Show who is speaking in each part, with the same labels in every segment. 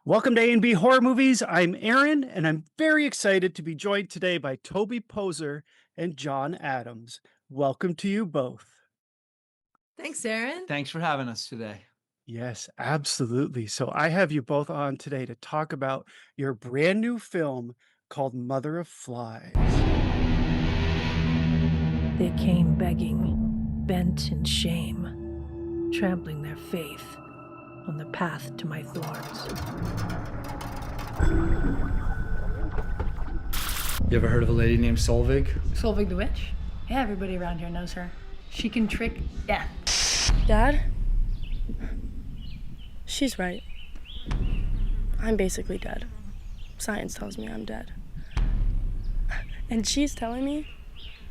Speaker 1: Welcome to A&B Horror Movies. I'm Aaron, and I'm very excited to be joined today by Toby Poser and John Adams. Welcome to you both.
Speaker 2: Thanks, Aaron.
Speaker 3: Thanks for having us today.
Speaker 1: Yes, absolutely. So I have you both on today to talk about your brand new film called Mother of Flies.
Speaker 4: They came begging, bent in shame, trampling their faith on the path to my thorns.
Speaker 3: You ever heard of a lady named Solveig?
Speaker 5: Solveig the witch? Yeah, everybody around here knows her. She can trick death.
Speaker 6: Dad? She's right. I'm basically dead. Science tells me I'm dead. And she's telling me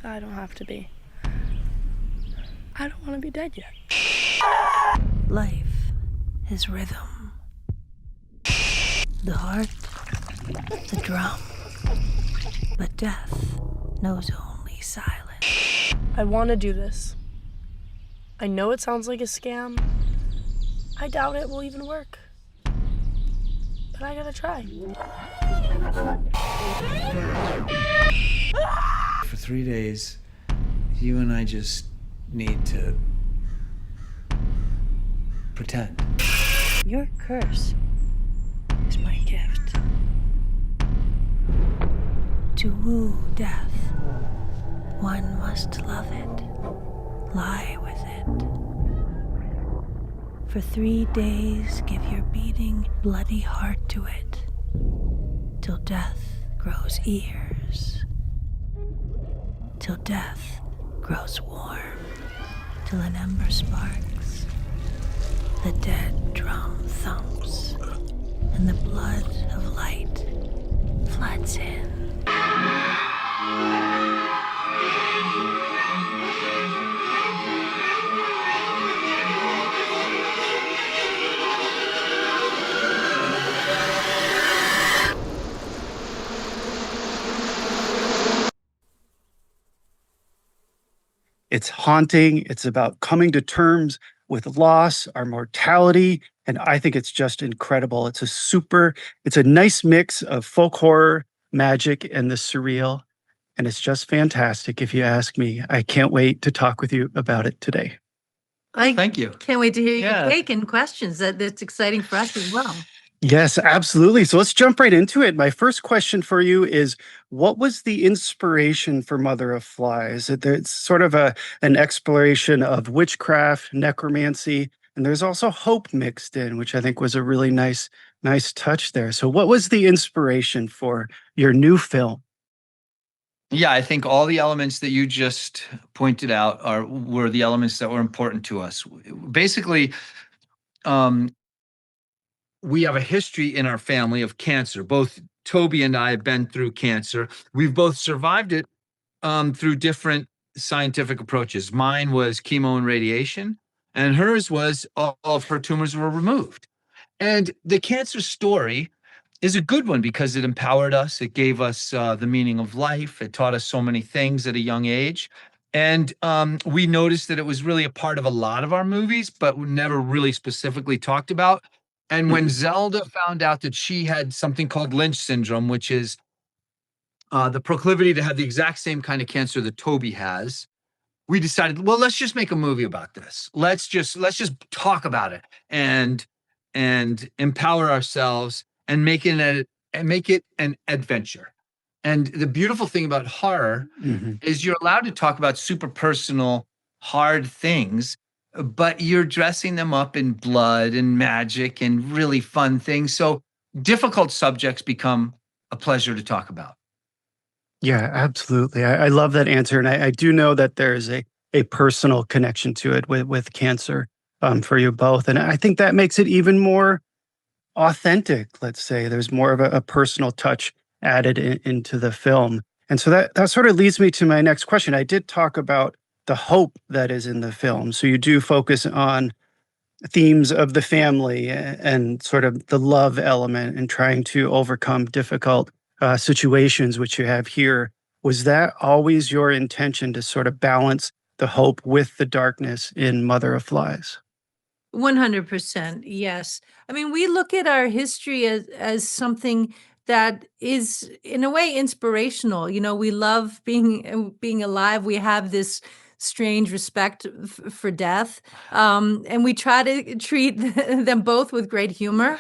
Speaker 6: I don't have to be. I don't want to be dead yet.
Speaker 4: Life is rhythm. The heart, the drum. But death knows only silence.
Speaker 6: I want to do this. I know it sounds like a scam. I doubt it will even work. But I gotta try.
Speaker 3: For 3 days, you and I just need to pretend.
Speaker 4: Your curse is my gift. To woo death, one must love it, lie with it. For 3 days, give your beating, bloody heart to it, till death grows ears, till death grows warm, till an ember sparks, the dead drum thumps, and the blood of light floods in.
Speaker 1: It's haunting. It's about coming to terms with loss, our mortality, and I think it's just incredible. It's a nice mix of folk horror, magic, and the surreal, and it's just fantastic if you ask me. I can't wait to talk with you about it today.
Speaker 3: Thank you.
Speaker 2: Can't wait to hear
Speaker 3: Yeah.
Speaker 2: your take and questions. That's exciting for us as well.
Speaker 1: Yes, absolutely. So let's jump right into it. My first question for you is, what was the inspiration for Mother of Flies? It's sort of an exploration of witchcraft, necromancy, and there's also hope mixed in, which I think was a really nice touch there. So what was the inspiration for your new film?
Speaker 3: Yeah, I think all the elements that you just pointed out were the elements that were important to us. Basically, we have a history in our family of cancer. Both Toby and I have been through cancer. We've both survived it through different scientific approaches. Mine was chemo and radiation, and hers was all of her tumors were removed. And the cancer story is a good one because it empowered us. It gave us the meaning of life. It taught us so many things at a young age. And we noticed that it was really a part of a lot of our movies, but never really specifically talked about. And when Zelda found out that she had something called Lynch syndrome, which is the proclivity to have the exact same kind of cancer that Toby has, we decided, well, let's just make a movie about this. Let's just talk about it and empower ourselves and make it an adventure. And the beautiful thing about horror is you're allowed to talk about super personal, hard things, but you're dressing them up in blood and magic and really fun things. So difficult subjects become a pleasure to talk about.
Speaker 1: Yeah, absolutely. I love that answer. And I do know that there's a personal connection to it with cancer for you both. And I think that makes it even more authentic, let's say. There's more of a personal touch added into the film. And so that sort of leads me to my next question. I did talk about the hope that is in the film. So you do focus on themes of the family and sort of the love element and trying to overcome difficult situations, which you have here. Was that always your intention to sort of balance the hope with the darkness in Mother of Flies?
Speaker 2: 100%. Yes. I mean, we look at our history as something that is in a way inspirational. You know, we love being alive. We have this strange respect for death. And we try to treat them both with great humor.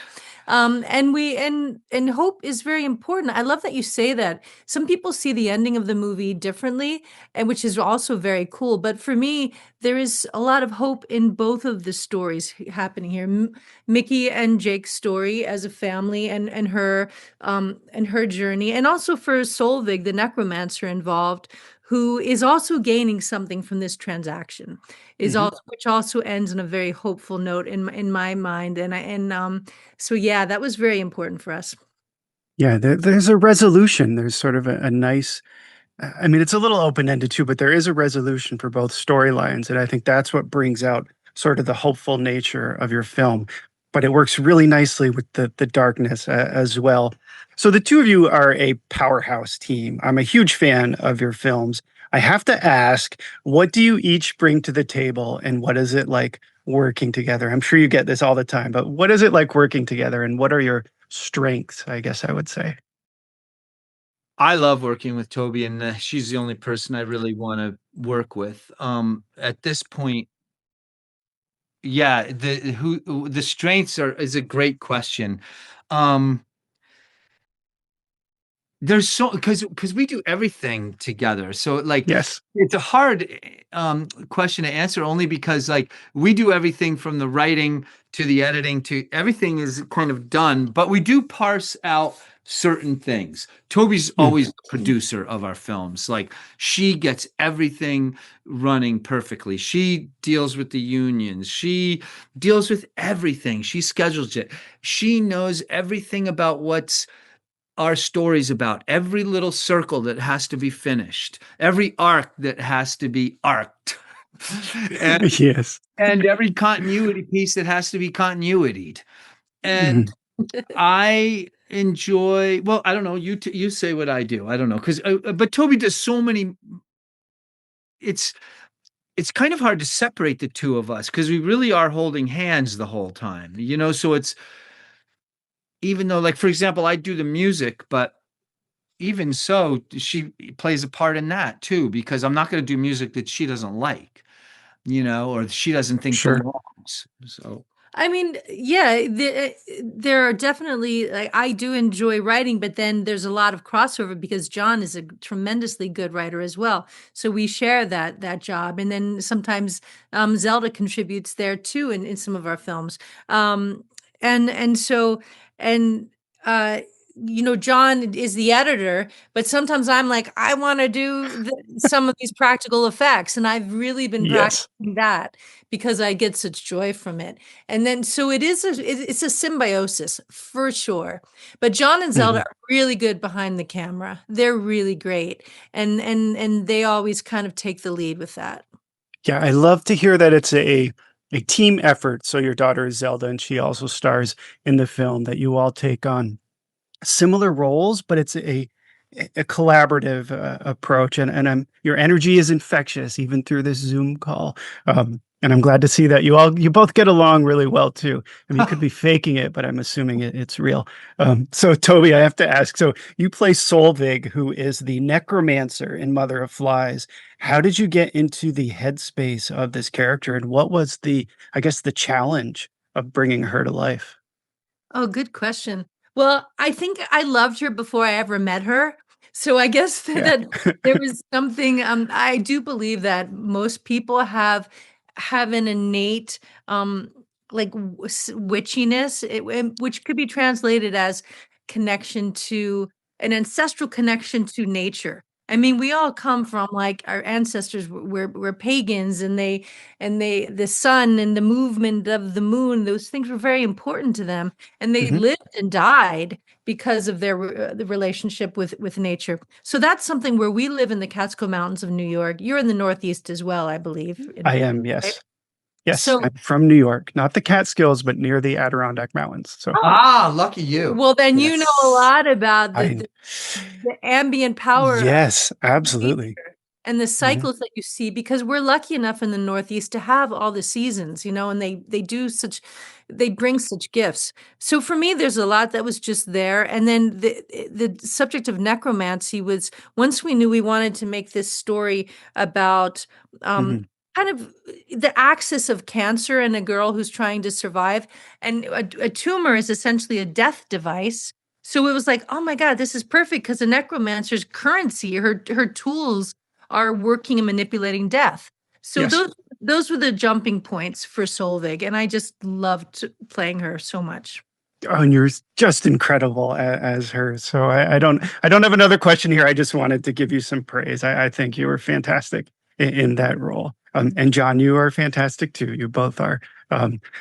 Speaker 2: And hope is very important. I love that you say that. Some people see the ending of the movie differently, and which is also very cool. But for me, there is a lot of hope in both of the stories happening here. Mickey and Jake's story as a family, and her journey, and also for Solveig, the necromancer involved, who is also gaining something from this transaction, is
Speaker 1: Mhm.
Speaker 2: also which also ends on a very hopeful note in my mind. So yeah, that was very important for us.
Speaker 1: Yeah, there's a resolution. There's sort of a nice I mean, it's a little open-ended too, but there is a resolution for both storylines, and I think that's what brings out sort of the hopeful nature of your film. But it works really nicely with the darkness as well. So the two of you are a powerhouse team. I'm a huge fan of your films. I have to ask, what do you each bring to the table, and what is it like working together? I'm sure you get this all the time, but what is it like working together, and what are your strengths, I guess I would say?
Speaker 3: I love working with Toby, and she's the only person I really want to work with. At this point, yeah, the strengths are is a great question. Um, there's so because we do everything together, so like
Speaker 1: Yes.
Speaker 3: it's a hard question to answer only because like we do everything from the writing to the editing to everything is kind of done, but we do parse out certain things. Toby's
Speaker 1: Mm.
Speaker 3: always the producer of our films. Like she gets everything running perfectly. She deals with the unions. She deals with everything. She schedules it. She knows everything about what's our stories about, every little circle that has to be finished, every arc that has to be arced, and,
Speaker 1: Yes.
Speaker 3: and every continuity piece that has to be continuitied. And
Speaker 1: Mhm.
Speaker 3: I enjoy, well, I don't know, you say what I do. I don't know, because but Toby does so many. It's it's kind of hard to separate the two of us because we really are holding hands the whole time, you know. So it's even though, like for example, I do the music, but even so, she plays a part in that too, because I'm not gonna do music that she doesn't like, you know, or she doesn't think
Speaker 1: Sure.
Speaker 3: belongs. So
Speaker 2: I mean, yeah, there are definitely like I do enjoy writing, but then there's a lot of crossover because John is a tremendously good writer as well. So we share that job, and then sometimes Zelda contributes there too in some of our films. And so and uh, John is the editor, but sometimes I'm like I want to do some of these practical effects, and I've really been
Speaker 1: Yes.
Speaker 2: practicing that because I get such joy from it. And then so it's a symbiosis for sure. But John and Zelda
Speaker 1: Mhm.
Speaker 2: are really good behind the camera. They're really great. And they always kind of take the lead with that.
Speaker 1: Yeah, I love to hear that it's a team effort. So your daughter is Zelda, and she also stars in the film. That you all take on similar roles, but it's a collaborative approach, and your energy is infectious even through this Zoom call. And I'm glad to see that you both get along really well too. I mean, you could be faking it, but I'm assuming it's real. So Toby, I have to ask. So you play Solveig, who is the necromancer in Mother of Flies. How did you get into the headspace of this character, and what was I guess, the challenge of bringing her to life?
Speaker 2: Oh, good question. Well, I think I loved her before I ever met her. So I guess
Speaker 1: Yeah.
Speaker 2: that there was something, I do believe that most people have an innate like witchiness, which could be translated as connection to an ancestral connection to nature. I mean, we all come from like our ancestors were pagans, and the sun and the movement of the moon, those things were very important to them, and they
Speaker 1: Mhm.
Speaker 2: lived and died because of the relationship with nature. So that's something where we live in the Catskill Mountains of New York. You're in the Northeast as well, I believe,
Speaker 1: I am,
Speaker 2: right?
Speaker 1: yes. Yes,
Speaker 2: So
Speaker 1: I'm from New York, not the Catskills, but near the Adirondack Mountains. So,
Speaker 2: oh,
Speaker 3: lucky you.
Speaker 2: well, then you know a
Speaker 1: yes,
Speaker 2: lot about
Speaker 1: I
Speaker 2: the ambient power of
Speaker 1: yes, absolutely.
Speaker 2: nature and the cycles that you see, because we're lucky enough in the Northeast to have all the seasons, and they bring such gifts. So for me, there's a lot that was just there. And then the subject of necromancy was, once we knew we wanted to make this story about kind of the axis of cancer and a girl who's trying to survive, and a tumor is essentially a death device. So it was like, oh my God, this is perfect, because a necromancer's currency, her tools are working and manipulating death. So
Speaker 1: Yes.
Speaker 2: those were the jumping points for Solveig, and I just loved playing her so much.
Speaker 1: Oh, and you're just incredible as her. So I don't have another question here. I just wanted to give you some praise. I think you were fantastic in that role. And John, you are fantastic too. You both are.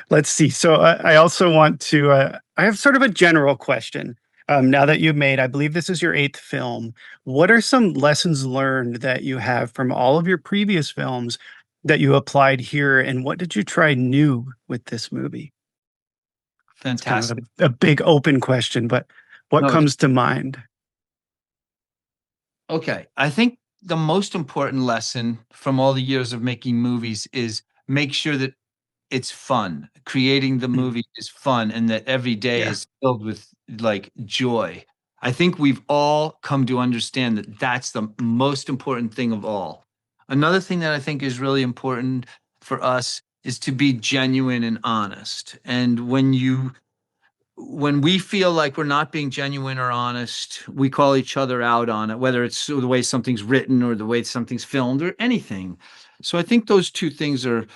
Speaker 1: Let's see. So I also want to, I have sort of a general question. Now that you've made, I believe this is your 8th film, what are some lessons learned that you have from all of your previous films that you applied here? And what did you try new with this movie?
Speaker 3: Fantastic.
Speaker 1: Kind of a big open question, but what
Speaker 3: No,
Speaker 1: comes to mind?
Speaker 3: Okay. I think the most important lesson from all the years of making movies is make sure that it's fun. Creating the movie is fun, and that every day is filled with like joy. I think we've all come to understand that that's the most important thing of all. Another thing that I think is really important for us is to be genuine and honest. And when we feel like we're not being genuine or honest, we call each other out on it, whether it's the way something's written or the way something's filmed or anything. So I think those two things are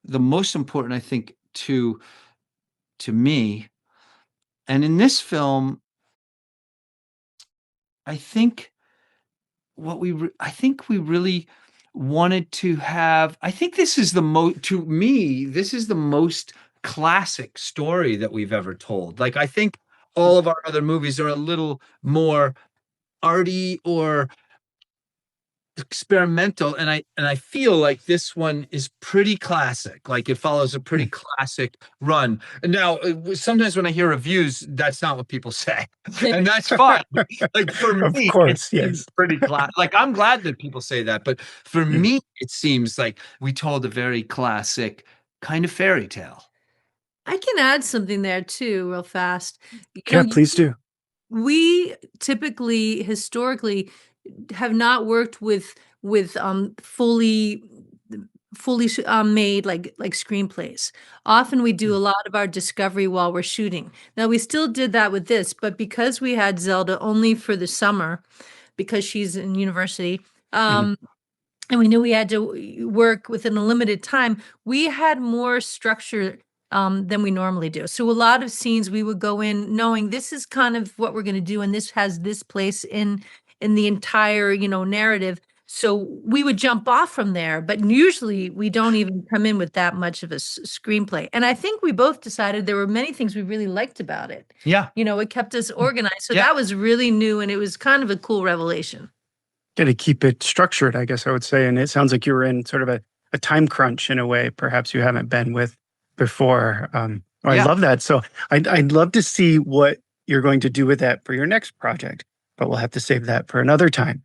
Speaker 3: the most important, I think, to me. And in this film, I think I think we really wanted to have, I think this is to me, this is the most classic story that we've ever told. Like, I think all of our other movies are a little more arty or experimental, and I feel like this one is pretty classic. Like, it follows a pretty classic run. And now sometimes when I hear reviews, that's not what people say, and that's fine. Like, for me,
Speaker 1: Of course, yes.
Speaker 3: pretty classic. Like, I'm glad that people say that, but for me, it seems like we told a very classic kind of fairy tale.
Speaker 2: I can add something there too, real fast.
Speaker 1: Yeah, please do.
Speaker 2: We typically, historically, have not worked with fully made like screenplays. Often we do a lot of our discovery while we're shooting. Now, we still did that with this, but because we had Zelda only for the summer, because she's in university, and we knew we had to work within a limited time, we had more structure than we normally do. So a lot of scenes we would go in knowing this is kind of what we're going to do, and this has this place in the entire, narrative. So we would jump off from there, but usually we don't even come in with that much of a screenplay. And I think we both decided there were many things we really liked about it.
Speaker 3: Yeah.
Speaker 2: It kept us organized. So that was really new, and it was kind of a cool revelation.
Speaker 1: Got to keep it structured, I guess I would say. And it sounds like you were in sort of a time crunch in a way, perhaps you haven't been with before. I love that. So I'd love to see what you're going to do with that for your next project, but we'll have to save that for another time.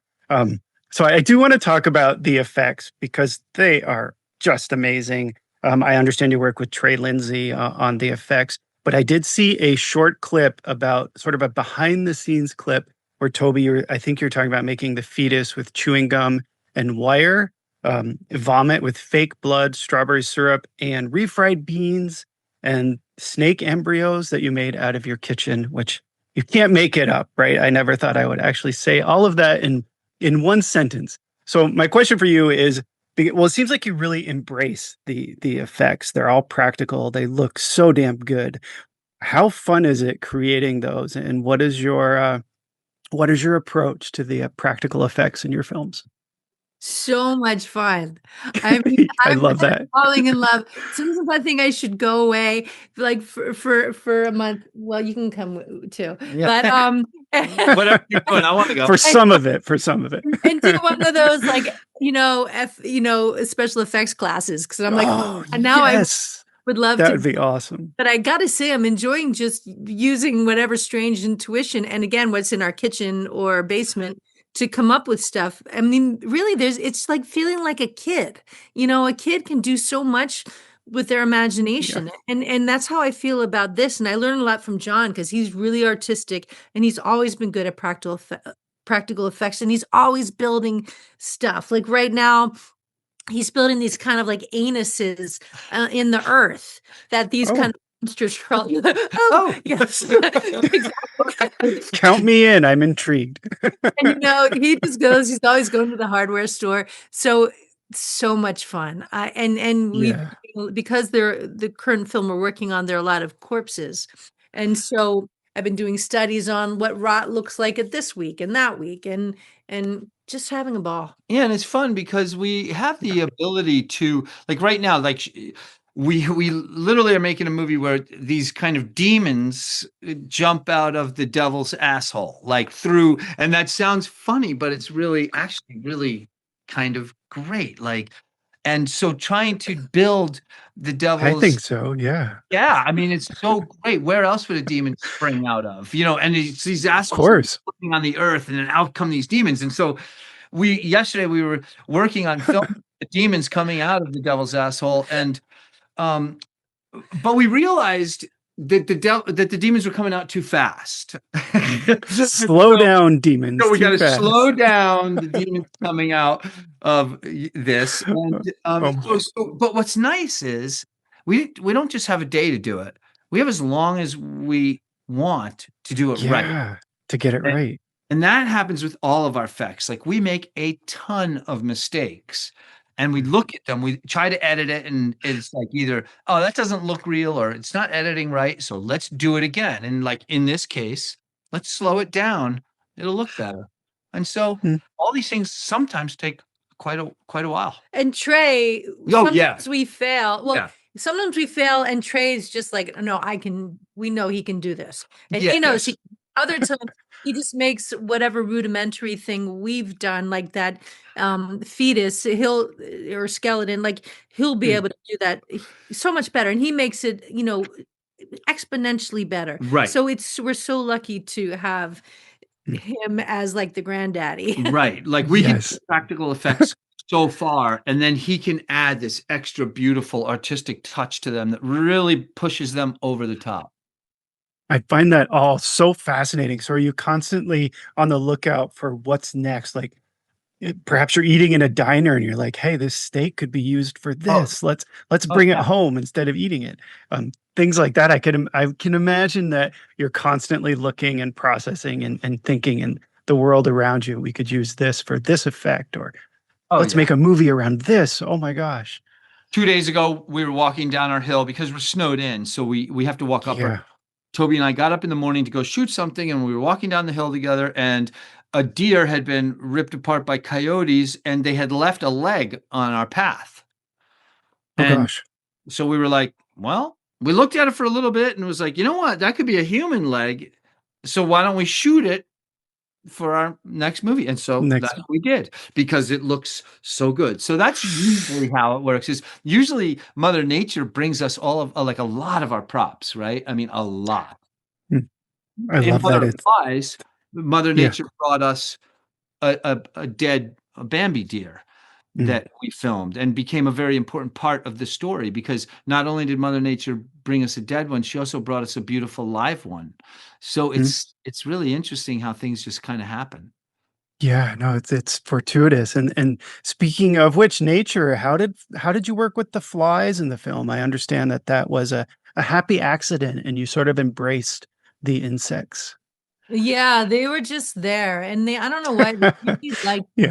Speaker 1: So I do want to talk about the effects because they are just amazing. I understand you work with Trey, Lindsay on the effects, but I did see a short clip about sort of a behind the scenes clip where Toby, I think you're talking about making the fetus with chewing gum and wire, vomit with fake blood, strawberry syrup, and refried beans and snake embryos that you made out of your kitchen, which you can't make it up, right? I never thought I would actually say all of that in one sentence. So my question for you is, well, it seems like you really embrace the effects. They're all practical. They look so damn good. How fun is it creating those? And what is your approach to the practical effects in your films?
Speaker 2: So much fun. I mean,
Speaker 1: I love that.
Speaker 2: Falling in love. Sometimes I think I should go away like for a month. Well, you can come too.
Speaker 3: Yeah. But whatever you're doing, I want to go.
Speaker 1: For some of it.
Speaker 2: And do one of those like, special effects classes. Because I'm like, and now
Speaker 1: yes.
Speaker 2: I would love
Speaker 1: that
Speaker 2: to.
Speaker 1: That would be awesome.
Speaker 2: But I got to say, I'm enjoying just using whatever strange intuition. And again, what's in our kitchen or basement to come up with stuff. I mean, really, it's like feeling like a kid. A kid can do so much with their imagination. And that's how I feel about this. And I learned a lot from John because he's really artistic and he's always been good at practical effects, and he's always building stuff. Like right now, he's building these kind of like anuses in the earth that these kind of monsters crawl. Yes. Exactly.
Speaker 1: Count me in. I'm intrigued.
Speaker 2: And he just goes, he's always going to the hardware store. So much fun. And we, because the current film we're working on, there are a lot of corpses. And so I've been doing studies on what rot looks like at this week and that week, and just having a ball.
Speaker 3: Yeah, and it's fun because we have the ability to, like right now, like we literally are making a movie where these kind of demons jump out of the devil's asshole, like through, and that sounds funny, but it's really actually really kind of great. Like, and so trying to build the devil's,
Speaker 1: I think so. Yeah.
Speaker 3: Yeah. I mean, it's so great. Where else would a demon spring out of? And it's these assholes living on the earth, and then out come these demons. And so yesterday we were working on film the demons coming out of the devil's asshole, and but we realized that the demons were coming out too fast.
Speaker 1: Slow down, demons.
Speaker 3: So we got to slow down the demons coming out of this. And, but what's nice is we don't just have a day to do it. We have as long as we want to do it right.
Speaker 1: To get it right.
Speaker 3: And that happens with all of our effects. Like we make a ton of mistakes. And we look at them, we try to edit it, and it's like either, oh, that doesn't look real, or it's not editing right, so let's do it again. And like in this case, let's slow it down. It'll look better. And so all these things sometimes take quite a while.
Speaker 2: And Trey, sometimes we fail. Well, sometimes we fail, and Trey's just like, no, we know he can do this. And he knows other times he just makes whatever rudimentary thing we've done, like that fetus, or skeleton, like he'll be able to do that so much better. And he makes it, exponentially better.
Speaker 3: Right.
Speaker 2: So we're so lucky to have him as like the granddaddy.
Speaker 3: Right. Like we can do practical effects so far, and then he can add this extra beautiful artistic touch to them that really pushes them over the top.
Speaker 1: I find that all so fascinating. So are you constantly on the lookout for what's next? Like perhaps you're eating in a diner and you're like, hey, this steak could be used for this. Let's bring it home instead of eating it. Things like that. I can imagine that you're constantly looking and processing and thinking in the world around you. We could use this for this effect, or let's make a movie around this. Oh my gosh.
Speaker 3: 2 days ago, we were walking down our hill because we're snowed in. So we have to walk up. Toby and I got up in the morning to go shoot something, and we were walking down the hill together, and a deer had been ripped apart by coyotes, and they had left a leg on our path.
Speaker 1: Gosh.
Speaker 3: So we were like, well, we looked at it for a little bit and was like, you know what? That could be a human leg. So why don't we shoot it for our next movie? And so that's what we did, because it looks so good. So that's usually how it works. Is usually Mother Nature brings us all of like a lot of our props, right? I mean, a lot.
Speaker 1: I love that.
Speaker 3: Mother Nature brought us a dead Bambi deer that we filmed, and became a very important part of the story, because not only did Mother Nature bring us a dead one, she also brought us a beautiful live one. So it's really interesting how things just kind of happen.
Speaker 1: Yeah, no, it's fortuitous. And speaking of which, nature, how did you work with the flies in the film? I understand that was a happy accident, and you sort of embraced the insects.
Speaker 2: Yeah, they were just there, and I don't know why they really liked me.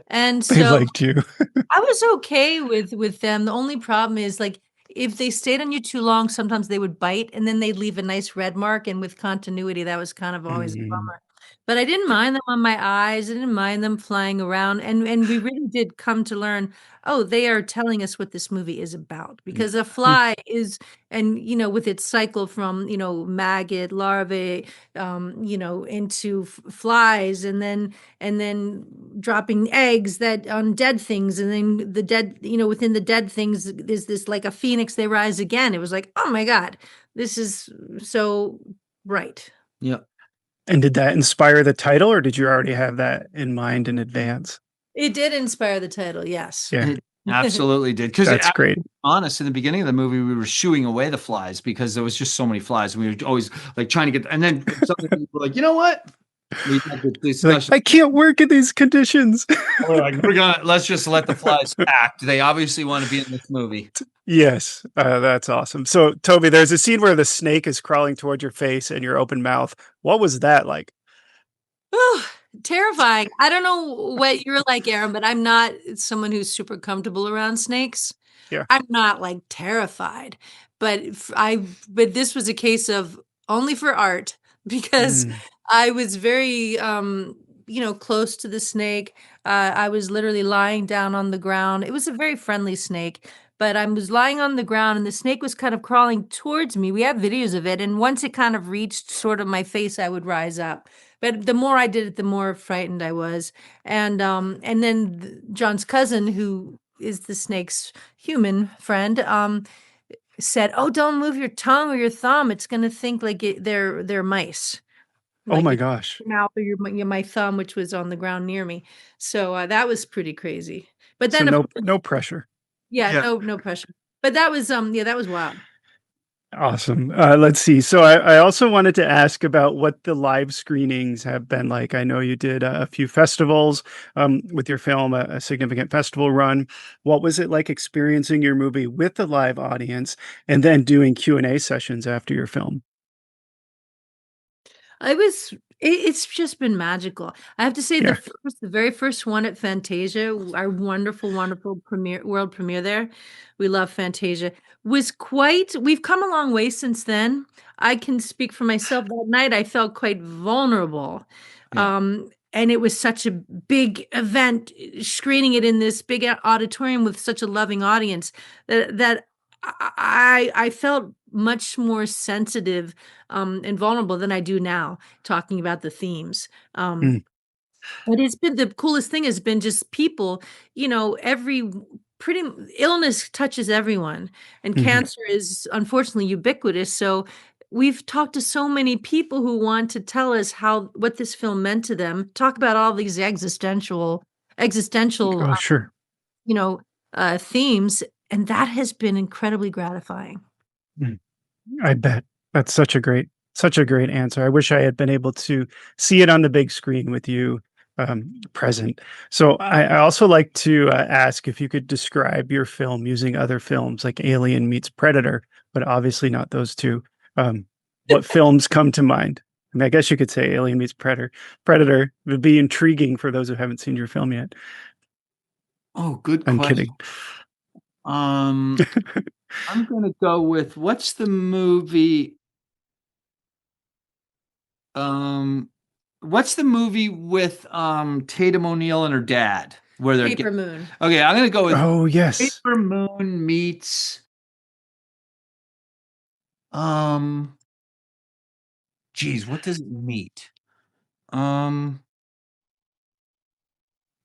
Speaker 2: And so
Speaker 1: they liked you.
Speaker 2: I was okay with them. The only problem is, like, if they stayed on you too long, sometimes they would bite, and then they'd leave a nice red mark. And with continuity, that was kind of always a bummer. But I didn't mind them on my eyes. I didn't mind them flying around. And we really did come to learn, oh, they are telling us what this movie is about. Because a fly is, and, with its cycle from, maggot, larvae, into flies, and then dropping eggs on dead things. And then the dead, within the dead things is this, like a phoenix, they rise again. It was like, oh my God, this is so right.
Speaker 3: Yeah.
Speaker 1: And did that inspire the title, or did you already have that in mind in advance?
Speaker 2: It did inspire the title, yes.
Speaker 1: Yeah,
Speaker 3: It absolutely did. Because
Speaker 1: that's great.
Speaker 3: honest, in the beginning of the movie, we were shooing away the flies because there was just so many flies. And we were always like trying to get, and then some people were like, you know what? We had this discussion.
Speaker 1: Like, I can't work in these conditions.
Speaker 3: We're like, let's just let the flies act. They obviously want to be in this movie.
Speaker 1: Yes, that's awesome. So, Toby, there's a scene where the snake is crawling towards your face and your open mouth. What was that like?
Speaker 2: Oh, terrifying. I don't know what you're like, Aaron, but I'm not someone who's super comfortable around snakes.
Speaker 1: Yeah.
Speaker 2: I'm not like terrified, but but this was a case of only for art because I was very, close to the snake. I was literally lying down on the ground. It was a very friendly snake, but I was lying on the ground and the snake was kind of crawling towards me. We have videos of it. And once it kind of reached sort of my face, I would rise up. But the more I did it, the more frightened I was. And then John's cousin, who is the snake's human friend, said, "Oh, don't move your tongue or your thumb. It's going to think like they're mice."
Speaker 1: Oh my
Speaker 2: Like
Speaker 1: gosh.
Speaker 2: your mouth or my thumb, which was on the ground near me. So that was pretty crazy. But
Speaker 1: So
Speaker 2: then,
Speaker 1: no pressure.
Speaker 2: yeah, no pressure. But that was that was wild.
Speaker 1: Awesome. Let's see. So I also wanted to ask about what the live screenings have been like. I know you did a few festivals with your film, a significant festival run. What was it like experiencing your movie with the live audience and then doing Q&A sessions after your film?
Speaker 2: It's just been magical. I have to say
Speaker 1: Yeah.
Speaker 2: the very first one at Fantasia, our wonderful, wonderful world premiere there. We love Fantasia. We've come a long way since then. I can speak for myself. That night I felt quite vulnerable.
Speaker 3: Yeah.
Speaker 2: And it was such a big event, screening it in this big auditorium with such a loving audience that I felt much more sensitive and vulnerable than I do now, talking about the themes.
Speaker 1: Mm.
Speaker 2: But it's been the coolest thing has been just people, pretty illness touches everyone, and
Speaker 1: Mhm.
Speaker 2: cancer is unfortunately ubiquitous. So we've talked to so many people who want to tell us what this film meant to them. Talk about all these existential,
Speaker 1: Oh, sure.
Speaker 2: themes, and that has been incredibly gratifying.
Speaker 1: I bet. That's such a great answer. I wish I had been able to see it on the big screen with you present. So I also like to ask if you could describe your film using other films like Alien meets Predator, but obviously not those two. What films come to mind? I mean, I guess you could say Alien meets Predator. Predator would be intriguing for those who haven't seen your film yet.
Speaker 3: Oh, good
Speaker 1: I'm
Speaker 3: question.
Speaker 1: kidding.
Speaker 3: I'm going to go with what's the movie? What's the movie with Tatum O'Neal and her dad? Where they're
Speaker 2: Paper Moon.
Speaker 3: Okay, I'm going to go with
Speaker 1: Oh, yes.
Speaker 3: Paper Moon meets geez, what does it meet?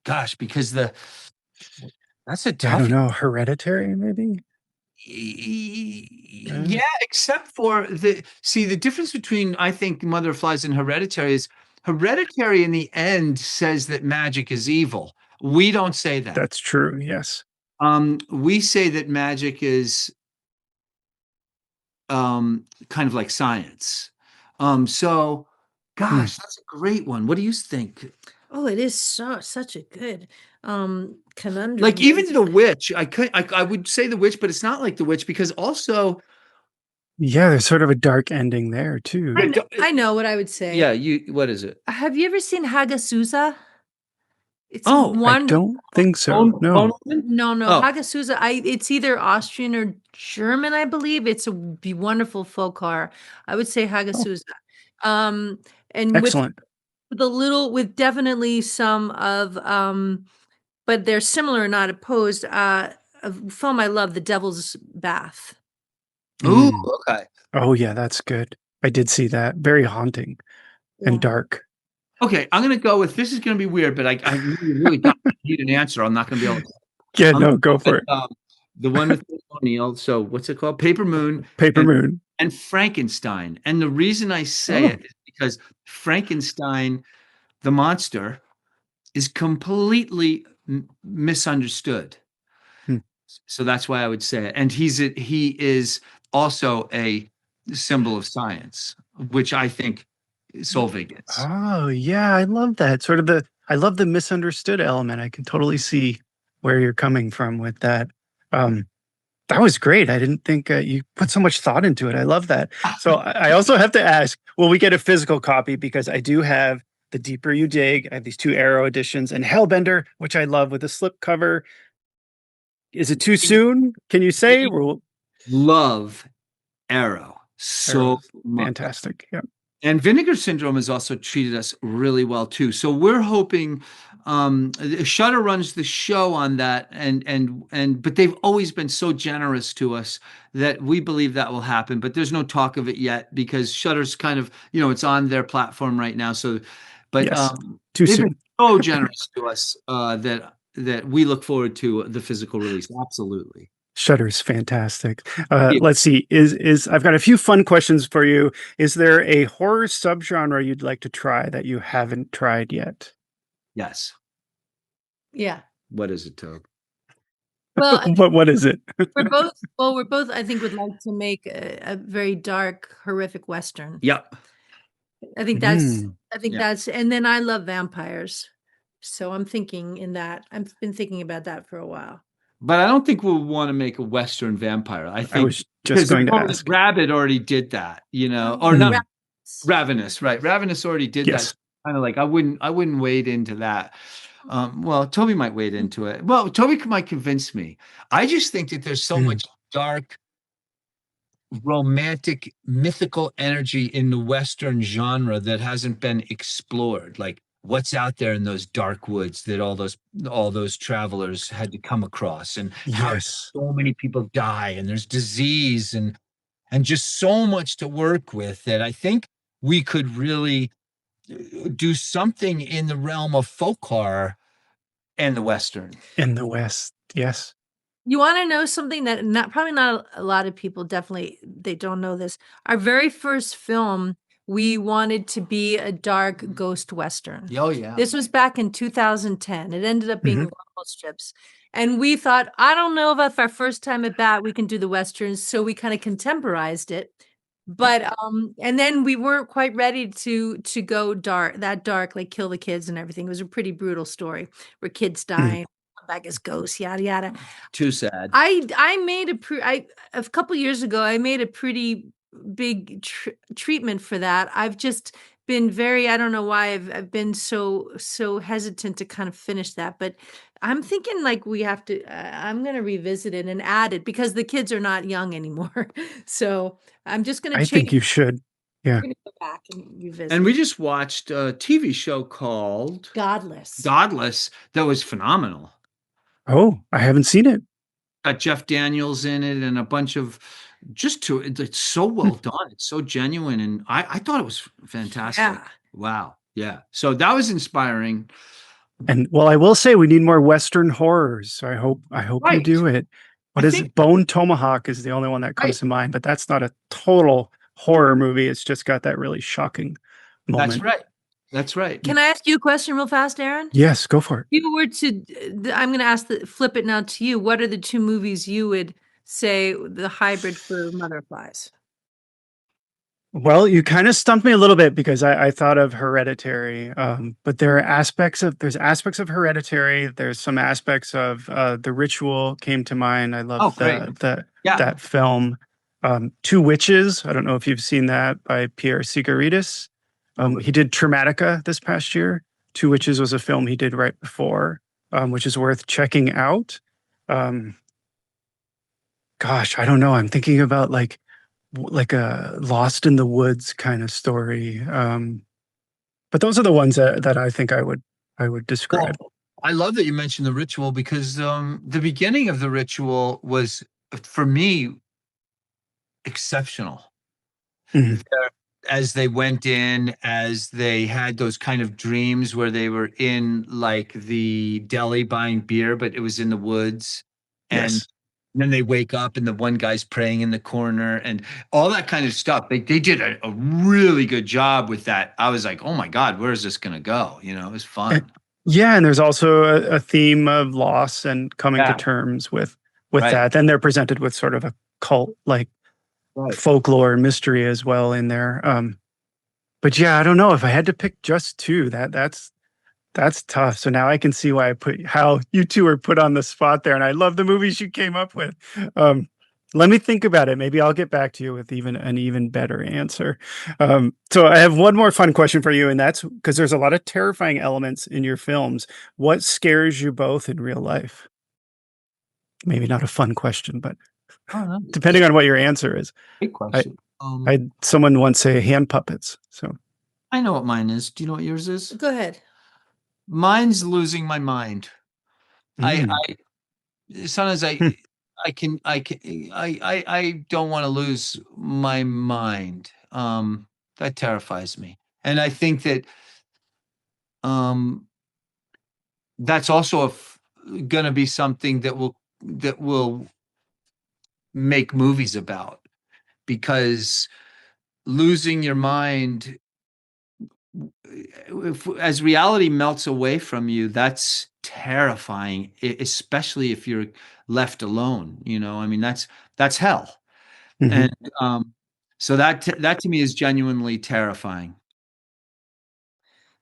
Speaker 3: Gosh, because that's a
Speaker 1: I
Speaker 3: tough.
Speaker 1: don't know. Hereditary, maybe?
Speaker 3: Yeah, except for the difference between I think Mother of Flies and Hereditary is Hereditary in the end says that magic is evil. We don't say that.
Speaker 1: That's true. Yes.
Speaker 3: We say that magic is kind of like science. So gosh, that's a great one. What do you think?
Speaker 2: Oh, it is such a good conundrum.
Speaker 3: Like even The Witch, I would say The Witch, but it's not like The Witch because also
Speaker 1: Yeah, there's sort of a dark ending there too.
Speaker 2: I know what I would say.
Speaker 3: yeah, what is it?
Speaker 2: Have you ever seen Hagazussa? It's
Speaker 3: Oh, I
Speaker 1: I don't think so. No.
Speaker 2: No,
Speaker 3: Oh.
Speaker 2: Hagazussa. It's either Austrian or German, I believe. It's a wonderful folk horror. I would say Hagazussa. And
Speaker 1: Excellent.
Speaker 2: with definitely some of but they're similar, not opposed. A film I love, The Devil's Bath.
Speaker 3: Ooh,
Speaker 1: Mm.
Speaker 3: okay.
Speaker 1: Oh yeah, that's good. I did see that. Very haunting and dark.
Speaker 3: Okay, I'm gonna go with this is gonna be weird, but I really don't need an answer. I'm not gonna be able to.
Speaker 1: Yeah,
Speaker 3: I'm
Speaker 1: no,
Speaker 3: gonna
Speaker 1: go for it.
Speaker 3: The one with O'Neal. So what's it called? Paper Moon
Speaker 1: Paper
Speaker 3: and-
Speaker 1: Moon.
Speaker 3: and Frankenstein. And the reason I say it is because Frankenstein, the monster, is completely misunderstood.
Speaker 1: Hmm.
Speaker 3: So that's why I would say it. And he is also a symbol of science, which I think Solveig is.
Speaker 1: Oh, yeah, I love that. I love the misunderstood element. I can totally see where you're coming from with that. That was great. I didn't think you put so much thought into it. I love that. So I also have to ask, will we get a physical copy? Because I do have The Deeper You Dig. I have these 2 Arrow editions and Hellbender, which I love with the slip cover. Is it too soon? Can you say?
Speaker 3: Love Arrow so much.
Speaker 1: Fantastic. Yeah.
Speaker 3: And Vinegar Syndrome has also treated us really well too. So we're hoping Shudder runs the show on that, but they've always been so generous to us that we believe that will happen. But there's no talk of it yet because Shudder's kind of, it's on their platform right now. So, but
Speaker 1: Yes, too
Speaker 3: they've
Speaker 1: soon.
Speaker 3: been so generous to us that we look forward to the physical release. Absolutely.
Speaker 1: Shudder's fantastic. Let's see. I've got a few fun questions for you. Is there a horror subgenre you'd like to try that you haven't tried yet?
Speaker 3: Yes.
Speaker 2: Yeah.
Speaker 3: What is it, Toby?
Speaker 2: Well,
Speaker 1: what is it?
Speaker 2: we're both, I think, would like to make a very dark, horrific Western.
Speaker 3: Yep.
Speaker 2: I think that's, and then I love vampires. So I'm thinking in that. I've been thinking about that for a while.
Speaker 3: But I don't think we'll want to make a Western vampire. I think
Speaker 1: was just going to ask.
Speaker 3: Rabbit already did that, or not Ravenous, right? Ravenous already did that. Kind of like I wouldn't wade into that. Well, Toby might wade into it. Well, Toby might convince me. I just think that there's so much dark, romantic, mythical energy in the Western genre that hasn't been explored. Like what's out there in those dark woods that all those travelers had to come across, and how so many people die, and there's disease and just so much to work with that I think we could really do something in the realm of folk horror and the Western.
Speaker 1: In the West, yes.
Speaker 2: You want to know something that probably not a lot of people, definitely, they don't know this. Our very first film, we wanted to be a dark ghost Western.
Speaker 3: Oh, yeah.
Speaker 2: This was back in 2010. It ended up being Rumble Strips. And we thought, I don't know if our first time at bat we can do the Westerns. So we kind of contemporized it. But and then we weren't quite ready to go dark, like kill the kids and everything. It was a pretty brutal story where kids dying, back as ghosts, yada yada.
Speaker 3: Too sad.
Speaker 2: I made a couple years ago. I made a pretty big treatment for that. I've just been I don't know why I've been so hesitant to kind of finish that, but I'm thinking like we have to. I'm going to revisit it and add it because the kids are not young anymore. So I'm just going to.
Speaker 1: I think you should. Yeah.
Speaker 2: We're going to go back and revisit.
Speaker 3: And we just watched a TV show called
Speaker 2: Godless.
Speaker 3: That was phenomenal.
Speaker 1: Oh, I haven't seen it.
Speaker 3: Got Jeff Daniels in it and a bunch of it's so well done. It's so genuine. And I thought it was fantastic.
Speaker 2: Yeah.
Speaker 3: Wow. Yeah. So that was inspiring.
Speaker 1: And well, I will say we need more Western horrors. So I hope you do it. What is it? Bone Tomahawk is the only one that comes to mind, but that's not a total horror movie. It's just got that really shocking moment.
Speaker 3: That's right.
Speaker 2: Can I ask you a question real fast, Aaron?
Speaker 1: Yes, go for it.
Speaker 2: If you were to, I'm going to flip it now to you. What are the 2 movies you would say the hybrid for Motherflies?
Speaker 1: Well, you kind of stumped me a little bit because I thought of Hereditary, but there's aspects of Hereditary. There's some aspects of The Ritual came to mind. I love that film. 2 Witches. I don't know if you've seen that by Pierre Sigaritis. He did Traumatica this past year. 2 Witches was a film he did right before, which is worth checking out. Gosh, I don't know. I'm thinking about like a Lost in the Woods kind of story. But those are the ones that I think I would describe.
Speaker 3: Well, I love that you mentioned The Ritual because the beginning of The Ritual was, for me, exceptional. As they went in, as they had those kind of dreams where they were in like the deli buying beer, but it was in the woods. And And then they wake up and the one guy's praying in the corner and all that kind of stuff. They did a really good job with that. I was like, oh my God, where is this going to go? You know, it was fun.
Speaker 1: Yeah, and there's also a theme of loss and coming to terms with
Speaker 3: Right.
Speaker 1: that. Then they're presented with sort of a cult like folklore and mystery as well in there. But yeah, I don't know if I had to pick just two. That's tough. So now I can see why how you two were put on the spot there, and I love the movies you came up with. Let me think about it. Maybe I'll get back to you with an even better answer. So I have one more fun question for you, and that's because there's a lot of terrifying elements in your films. What scares you both in real life? Maybe not a fun question, but depending on what your answer is.
Speaker 3: Great question.
Speaker 1: I had someone once say hand puppets. So
Speaker 3: I know what mine is. Do you know what yours is?
Speaker 2: Go ahead.
Speaker 3: Mine's losing my mind. I sometimes I don't want to lose my mind. That terrifies me. And I think that that's also going to be something that will make movies about, because losing your mind, as reality melts away from you, that's terrifying, especially if you're left alone. You know, I mean, that's hell. And so that to me is genuinely terrifying.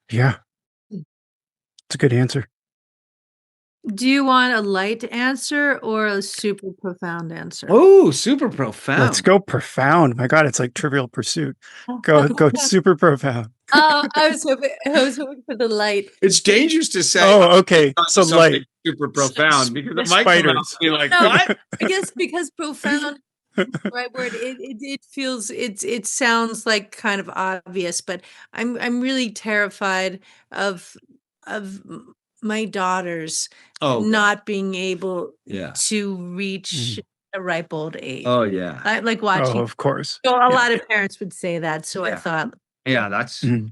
Speaker 1: Yeah, it's a good answer.
Speaker 2: Do you want a light answer or a super profound answer?
Speaker 3: Oh, super profound.
Speaker 1: Let's go profound. My God, it's like Trivial Pursuit. Go super profound.
Speaker 2: Oh, I was hoping for the light.
Speaker 3: It's dangerous to say.
Speaker 1: Oh, okay. So light,
Speaker 3: super profound, because it might
Speaker 1: spiders.
Speaker 3: come out to be like,
Speaker 2: No,
Speaker 3: what?
Speaker 2: I guess because profound, right word. It feels it sounds like kind of obvious, but I'm really terrified of my daughters not being able to reach a ripe old age.
Speaker 3: Oh yeah.
Speaker 2: I like watching.
Speaker 1: Oh, of course.
Speaker 2: So a lot of parents would say that. So I thought,
Speaker 3: yeah, that's
Speaker 2: the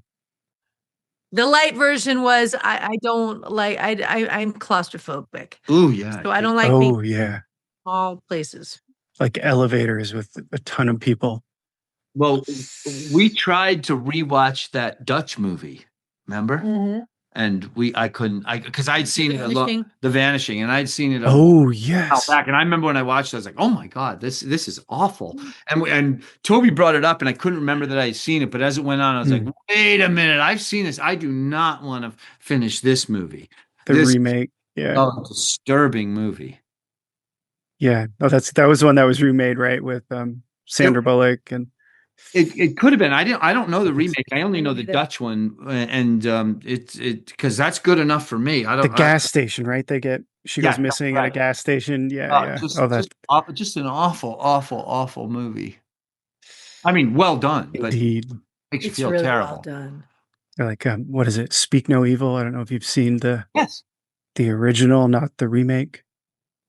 Speaker 2: light version was I don't like I'm claustrophobic.
Speaker 3: Oh yeah.
Speaker 2: So I don't like being
Speaker 1: yeah.
Speaker 2: small places.
Speaker 1: Like elevators with a ton of people.
Speaker 3: Well, we tried to rewatch that Dutch movie, remember? And I couldn't, because I'd seen The Vanishing, and I'd seen it.
Speaker 1: Yes.
Speaker 3: Back, and I remember when I watched it, I was like, "Oh my God, this is awful." And Toby brought it up, and I couldn't remember that I had seen it. But as it went on, I was like, "Wait a minute, I've seen this. I do not want to finish this movie."
Speaker 1: This remake,
Speaker 3: disturbing movie.
Speaker 1: Yeah, that was the one that was remade, right, with Sandra Bullock and.
Speaker 3: It could have been. I don't know the remake. I only know the Dutch one, and it's because that's good enough for me.
Speaker 1: The gas station, right? She goes missing at a gas station. Yeah.
Speaker 3: Just an awful movie. I mean, well done, but
Speaker 1: indeed,
Speaker 3: makes you feel really terrible.
Speaker 2: Well done.
Speaker 1: Like what is it? Speak No Evil. I don't know if you've seen the original, not the remake.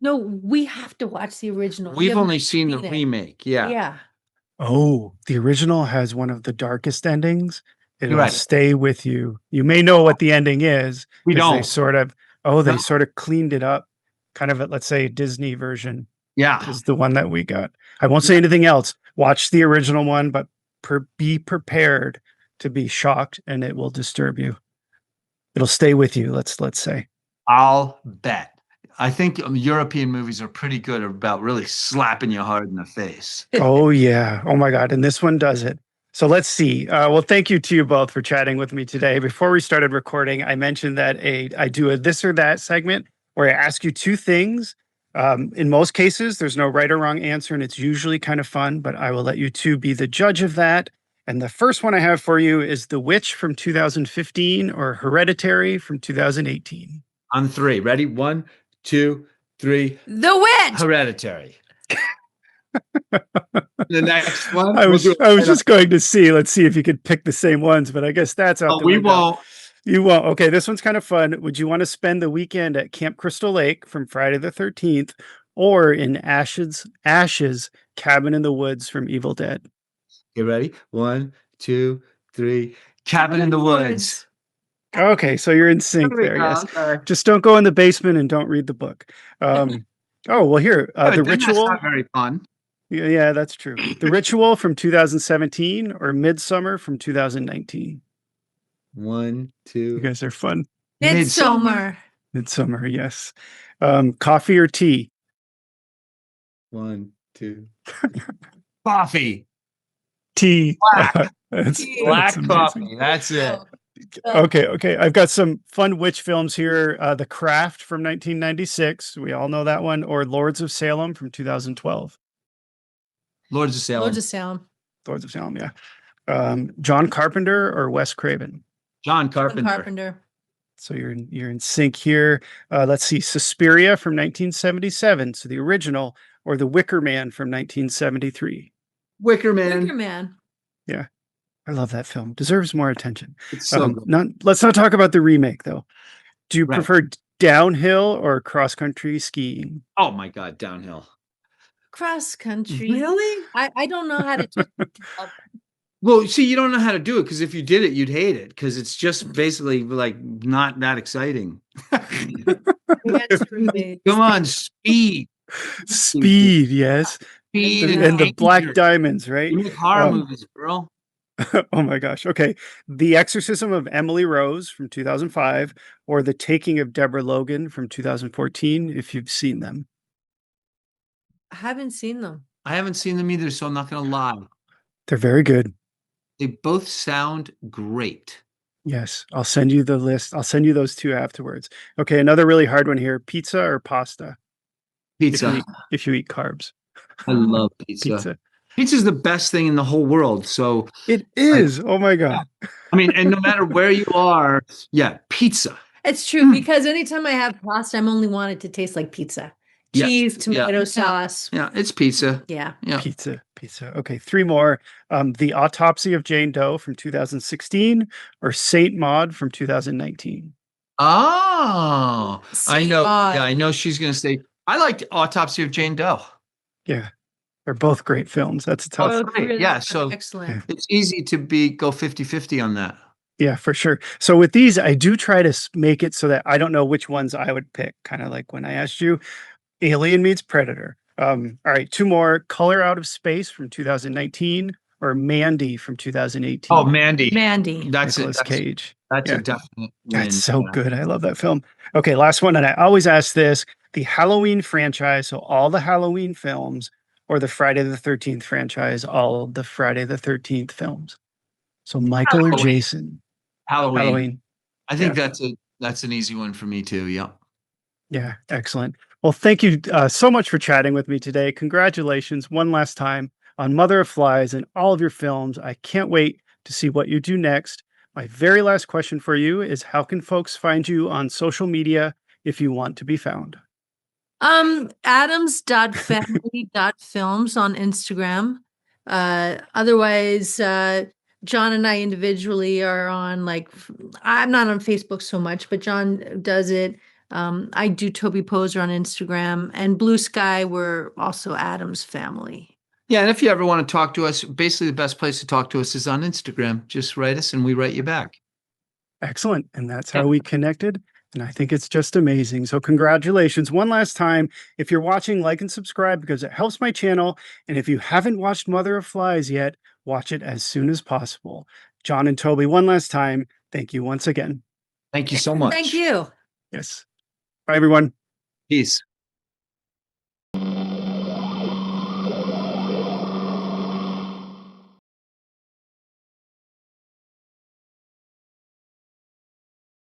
Speaker 2: No, we have to watch the original.
Speaker 3: We've only seen the remake. Yeah.
Speaker 1: Oh, the original has one of the darkest endings. It'll stay with you. You may know what the ending is.
Speaker 3: We don't.
Speaker 1: They sort of cleaned it up, kind of let's say, Disney version.
Speaker 3: Yeah.
Speaker 1: Is the one that we got. I won't say anything else. Watch the original one, but be prepared to be shocked, and it will disturb you. It'll stay with you, let's say.
Speaker 3: I'll bet. I think European movies are pretty good about really slapping you hard in the face.
Speaker 1: Oh, yeah. Oh, my God. And this one does it. So let's see. Well, thank you to you both for chatting with me today. Before we started recording, I mentioned that I do a this or that segment where I ask you two things. In most cases, there's no right or wrong answer, and it's usually kind of fun, but I will let you two be the judge of that. And the first one I have for you is The Witch from 2015 or Hereditary from 2018.
Speaker 3: On three. Ready? 1, 2, 3.
Speaker 2: The Witch.
Speaker 3: Hereditary. The next one.
Speaker 1: I was just going to see. Let's see if you could pick the same ones, but I guess that's out the window.
Speaker 3: Won't.
Speaker 1: You won't. Okay, this one's kind of fun. Would you want to spend the weekend at Camp Crystal Lake from Friday the 13th or in Ash's Cabin in the Woods from Evil Dead?
Speaker 3: You ready? 1, 2, 3. Cabin in the Woods.
Speaker 1: Okay, so you're in sync there. Yes. Just don't go in the basement and don't read the book. Oh, well, here,
Speaker 3: Oh,
Speaker 1: The
Speaker 3: then that's
Speaker 1: Ritual.
Speaker 3: not very fun.
Speaker 1: Yeah, that's true. The Ritual from 2017 or Midsummer from 2019.
Speaker 3: 1,
Speaker 1: You
Speaker 3: 2.
Speaker 1: guys are fun.
Speaker 2: Midsummer.
Speaker 1: Midsummer, yes. Coffee or tea?
Speaker 3: 1, 2. Coffee.
Speaker 1: Tea.
Speaker 3: Black.
Speaker 1: That's
Speaker 3: Black
Speaker 1: amazing.
Speaker 3: coffee. That's it.
Speaker 1: Okay. I've got some fun witch films here. The Craft from 1996. We all know that one. Or Lords of Salem from 2012.
Speaker 3: Lords of Salem.
Speaker 2: Lords of Salem.
Speaker 1: Lords of Salem, yeah. John Carpenter or Wes Craven?
Speaker 3: John
Speaker 2: John
Speaker 3: Carpenter.
Speaker 2: Carpenter.
Speaker 1: So you're in sync here. Let's see, Suspiria from 1977. So the original, or The Wicker Man from 1973.
Speaker 3: Wicker Man.
Speaker 2: Wicker Man.
Speaker 1: Yeah, I love that film. Deserves more attention.
Speaker 3: It's so good.
Speaker 1: Let's not talk about the remake though. Do you
Speaker 3: Right.
Speaker 1: prefer downhill or cross country skiing?
Speaker 3: Oh my God, downhill.
Speaker 2: Cross country.
Speaker 3: Really?
Speaker 2: I don't know how to do
Speaker 3: Well, see, you don't know how to do it because if you did it, you'd hate it because it's just basically like not that exciting. Come on, speed.
Speaker 1: Speed, yes.
Speaker 3: Speed
Speaker 1: And the Black
Speaker 3: danger.
Speaker 1: Diamonds, right?
Speaker 3: You make horror movies, girl.
Speaker 1: Oh my gosh. Okay. The Exorcism of Emily Rose from 2005 or The Taking of Deborah Logan from 2014, if you've seen them.
Speaker 2: I haven't seen them.
Speaker 3: I haven't seen them either, so I'm not going to lie.
Speaker 1: They're very good.
Speaker 3: They both sound great.
Speaker 1: Yes. I'll send you the list. I'll send you those two afterwards. Okay. Another really hard one here. Pizza or pasta?
Speaker 3: Pizza.
Speaker 1: If you eat carbs.
Speaker 3: I love pizza. Pizza's the best thing in the whole world. So
Speaker 1: it is. Oh my God.
Speaker 3: I mean, and no matter where you are, yeah, pizza.
Speaker 2: It's true because anytime I have pasta, I'm only want it to taste like pizza.
Speaker 3: Yeah.
Speaker 2: Cheese, tomato sauce.
Speaker 3: Yeah, it's pizza.
Speaker 2: Yeah.
Speaker 1: Pizza. Okay, three more. The Autopsy of Jane Doe from 2016 or Saint Maud from 2019.
Speaker 3: Oh, I know.
Speaker 2: Maud.
Speaker 3: Yeah, I know she's going to say, I liked Autopsy of Jane Doe.
Speaker 1: Yeah, they're both great films. That's a tough.
Speaker 3: Great.
Speaker 2: Really
Speaker 3: Yeah, so
Speaker 2: excellent.
Speaker 3: it's easy to go 50-50 on that.
Speaker 1: Yeah, for sure. So with these, I do try to make it so that I don't know which ones I would pick. Kind of like when I asked you, Alien meets Predator. All right, two more. Color Out of Space from 2019 or Mandy from 2018.
Speaker 3: Oh, Mandy.
Speaker 1: That's Nicolas Cage.
Speaker 3: That's a definite win.
Speaker 1: That's so good. I love that film. Okay, last one. And I always ask this, the Halloween franchise. So all the Halloween films or the Friday the 13th franchise, all the Friday the 13th films. So Michael or Jason? Halloween.
Speaker 3: I think that's an easy one for me too. Yeah.
Speaker 1: Yeah. Excellent. Well, thank you so much for chatting with me today. Congratulations one last time on Mother of Flies and all of your films. I can't wait to see what you do next. My very last question for you is how can folks find you on social media if you want to be found?
Speaker 2: Adams.family.films on Instagram. Otherwise, John and I individually are on, like, I'm not on Facebook so much, but John does it. I do Toby Poser on Instagram, and Blue Sky, we're also Adams Family.
Speaker 3: Yeah, and if you ever want to talk to us, basically the best place to talk to us is on Instagram. Just write us and we write you back.
Speaker 1: Excellent. And that's how we connected. And I think it's just amazing. So congratulations one last time. If you're watching, like and subscribe because it helps my channel. And if you haven't watched Mother of Flies yet, watch it as soon as possible. John and Toby, one last time, thank you once again.
Speaker 3: Thank you so much.
Speaker 2: Thank you.
Speaker 1: Yes. Bye, everyone.
Speaker 3: Peace.